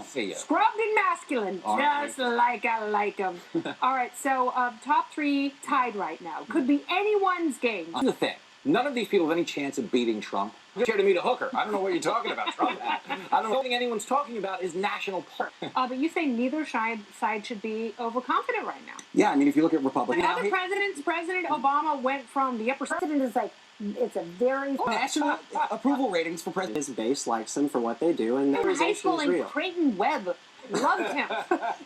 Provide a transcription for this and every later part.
See ya. Scrubbed and masculine, just like I like them. All right, so top three tied right now. Could be anyone's game. Here's the thing. None of these people have any chance of beating Trump. You're here to meet a hooker. I don't know what you're talking about, Trump. I don't know what anyone's talking about is national park. But you say neither side should be overconfident right now. Yeah, I mean, if you look at Republicans... Other presidents, President Obama went from the upper... President is like, it's a very... National approval ratings for presidents. His base likes them for what they do, and in high school in Creighton Webb loved him.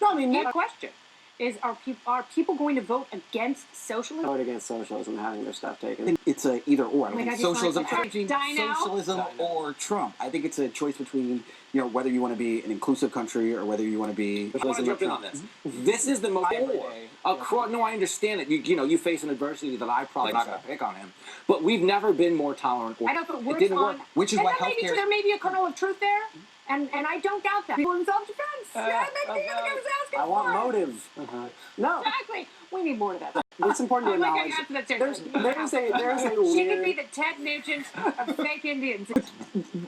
No, I mean, next question is, are people going to vote against socialism? Vote against socialism, having their stuff taken. It's a either or. I don't think socialism or Trump. I think it's a choice between, you know, whether you want to be an inclusive country or whether you want to be... I want to jump in on this. This is the most no, I understand it. You know, you face an adversity that I probably not going to pick on him. But we've never been more tolerant. I know, but it didn't work. Which is why healthcare... There may be a kernel of truth there. And I don't doubt that. People in self-defense. I want motive. No. Exactly. We need more of that. It's important to acknowledge there's a weird... She could be the Ted Nugent of fake Indians.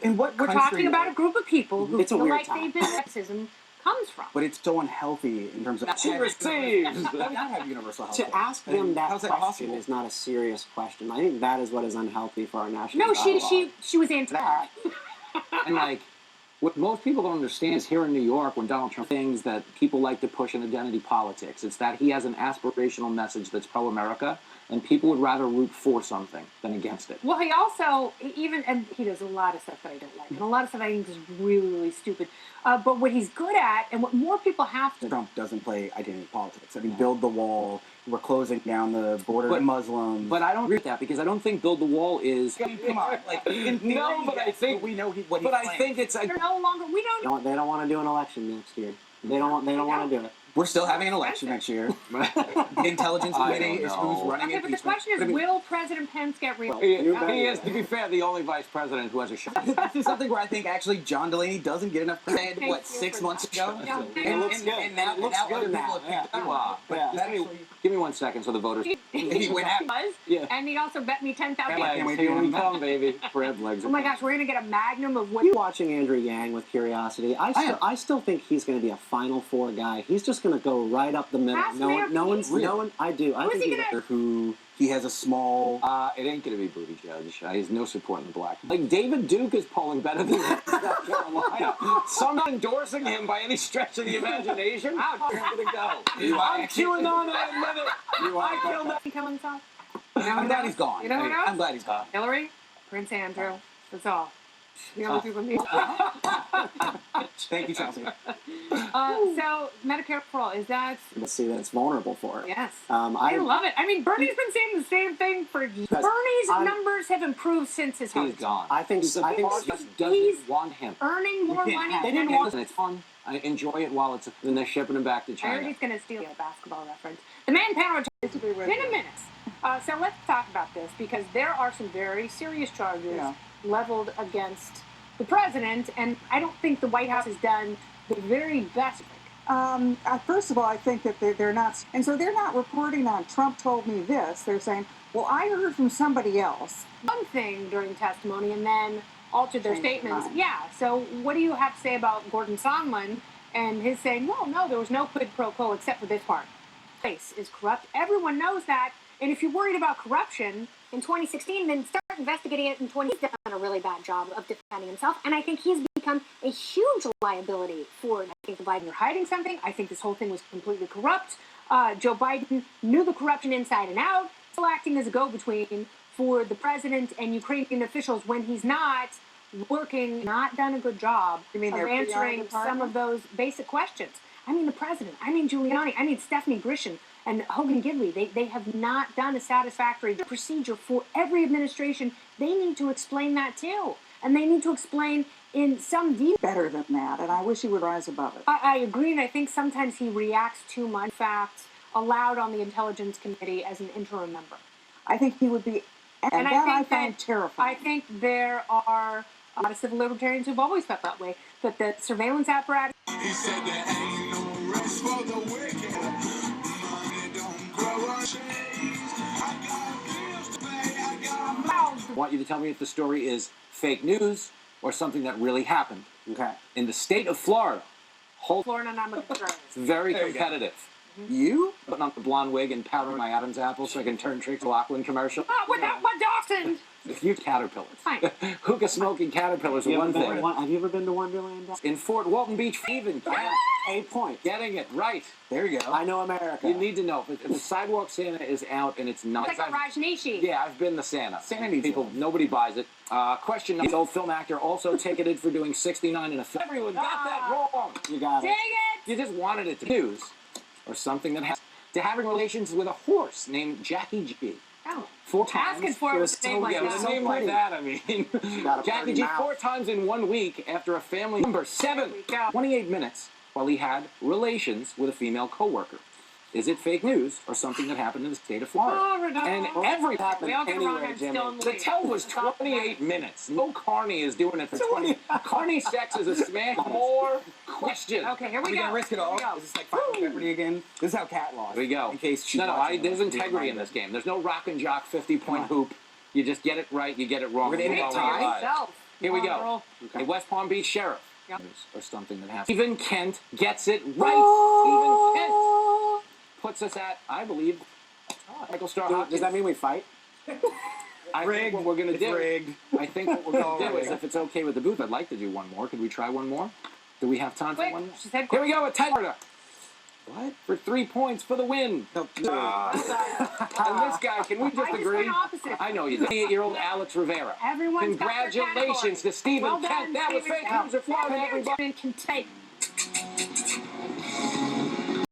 In what We're talking about a group of people who feel like they've been racism comes from. But it's so unhealthy in terms of... She receives. not have universal health. To ask them that question is not a serious question. I think that is what is unhealthy for our national dialogue. No, she was anti that. And like... What most people don't understand is here in New York, when Donald Trump things that people like to push in identity politics, it's that he has an aspirational message that's pro-America, and people would rather root for something than against it. Well, he also, and he does a lot of stuff that I don't like, and a lot of stuff I think is really, really stupid. But what he's good at, and what more people have to... Trump doesn't play identity politics. I mean, build the wall, we're closing down the border to Muslims. But I don't agree with that, because I don't think build the wall is... Come on, like, no, but I think... we know what he's But I think it's... They're no longer... We don't... They don't want to do an election next year. They don't want to do it. We're still having an election next year. The Intelligence Committee is who's running it. Okay, but the question is, will President Pence get reelected? He is, to be fair, the only vice president who has a shot. This is something where I think actually John Delaney doesn't get enough credit. What, 6 months ago? Yeah, and now it looks good in that. Give me 1 second so the voters... He went out. And he also bet me $10,000. Here we come, baby. Bread legs. Oh my gosh, we're going to get a magnum of what... You're watching Andrew Yang with curiosity. I still think he's going to be a Final Four guy. He's just going to go right up the middle. No one. I do. I think he has a small... it ain't going to be Buttigieg. He has no support in the black. Like, David Duke is polling better than South Carolina. Someone endorsing him by any stretch of the imagination? How going to go? I'm QAnon, I admit it. I killed that. I'm glad he's gone. You know what else? I'm glad he's gone. Hillary, Prince Andrew. That's all. You know what people need. Thank you, Chelsea. So, Medicare for all, is that... Let's see that it's vulnerable for it. Yes. I love it. I mean, Bernie's been saying the same thing for years. Bernie's numbers have improved since his heart. He's gone. I think just doesn't want him. Earning more money. They didn't want it. It's fun. I enjoy it while it's... Then they're shipping him back to China. I heard he's going to steal a basketball reference. The man panel in a minute. So let's talk about this, because there are some very serious charges leveled against the president, and I don't think the White House has done the very best. First of all, I think that they're not, and so they're not reporting on Trump told me this. They're saying, well, I heard from somebody else. One thing during testimony and then altered their statements. Yeah, so what do you have to say about Gordon Sondland and his saying, well, no, there was no quid pro quo except for this part. Place is corrupt. Everyone knows that. And if you're worried about corruption in 2016, then start investigating it in 20. He's done a really bad job of defending himself, and I think he's become a huge liability for. I think the Biden are hiding something. I think this whole thing was completely corrupt. Joe Biden knew the corruption inside and out, still acting as a go-between for the president and Ukrainian officials when he's not working, not done a good job of answering some of those basic questions. I mean the president, I mean Giuliani, I mean Stephanie Grisham and Hogan Gidley. They have not done a satisfactory procedure for every administration. They need to explain that too. And they need to explain in some detail. Better than that, and I wish he would rise above it. I agree, and I think sometimes he reacts too much. In fact, allowed on the Intelligence Committee as an interim member. I think he would be, and that I find terrifying. I think there are a lot of civil libertarians who've always felt that way, that the surveillance apparatus... He said there ain't no rest for the wicked. Money don't grow on trees. I got bills to pay, I got mouths. I want you to tell me if the story is fake news or something that really happened. Okay. In the state of Florida, Florida, I'm a concern. It's very competitive. You? Putting on the blonde wig and powdering my Adam's apple so I can turn tricks Lachlan commercial. Oh, without my Dawson! You caterpillars. Fine. Hookah smoking caterpillars are one thing. Have you ever been to Wonderland? In Fort Walton Beach, even 8 points. getting it right. There you go. I know America. You need to know if the sidewalk Santa is out and it's not. It's like a Rajneeshi. Yeah, I've been the Santa. Santa needs people. one. Nobody buys it. Question: the old film actor also ticketed for doing 69 in a film. Everyone got that wrong. You got Dang it. it! You just wanted it to be news or something that has to having relations with a horse named Jackie G. Oh. 4 times. Asking for it with a name like Yeah, with that. a name like that, I mean. got a Jackie pretty G mouth. 4 times in 1 week after a family member. 7. There we go. 28 minutes while he had relations with a female coworker. Is it fake news or something that happened in the state of Florida? Oh, Ronaldo. And every We all get it wrong. anyway, I'm Jimmy. still in the the lead. tell was 28 minutes. No Carney is doing it for 20. Carney sex is a smash. More questions. Okay, here we We go. gonna risk it all? Here we go. Is this like Final Jeopardy again? This is how Cat lost. Here we go. In case she's no, watching there's us. integrity in this game. There's no rock and jock 50-point hoop. You just get it right, you get it wrong. We're gonna You end follow it your tie? lives. Yourself. Here we Come on, go. girl. A West Palm Beach sheriff. Yep. Or something that happened. Stephen Kent gets it right. Stephen Kent puts us at, I believe, Michael Starr Hopkins. Does that mean we fight? I think what we're going to It's do. rigged. I think what we're going to do is, rigged. if it's okay with the booth, I'd like to do one more. Could we try one more? Do we have time for Quick. one more? She said Here quick. we go, a Florida. What? For 3 points for the win. No, And this guy, can we just I just agree? went opposite. I know you did. 28-year-old Alex Rivera. Everyone's got their Congratulations category. to Stephen Well done, Kent. That was Stephen fake Kent. news of Florida, everybody. Stephen Kent.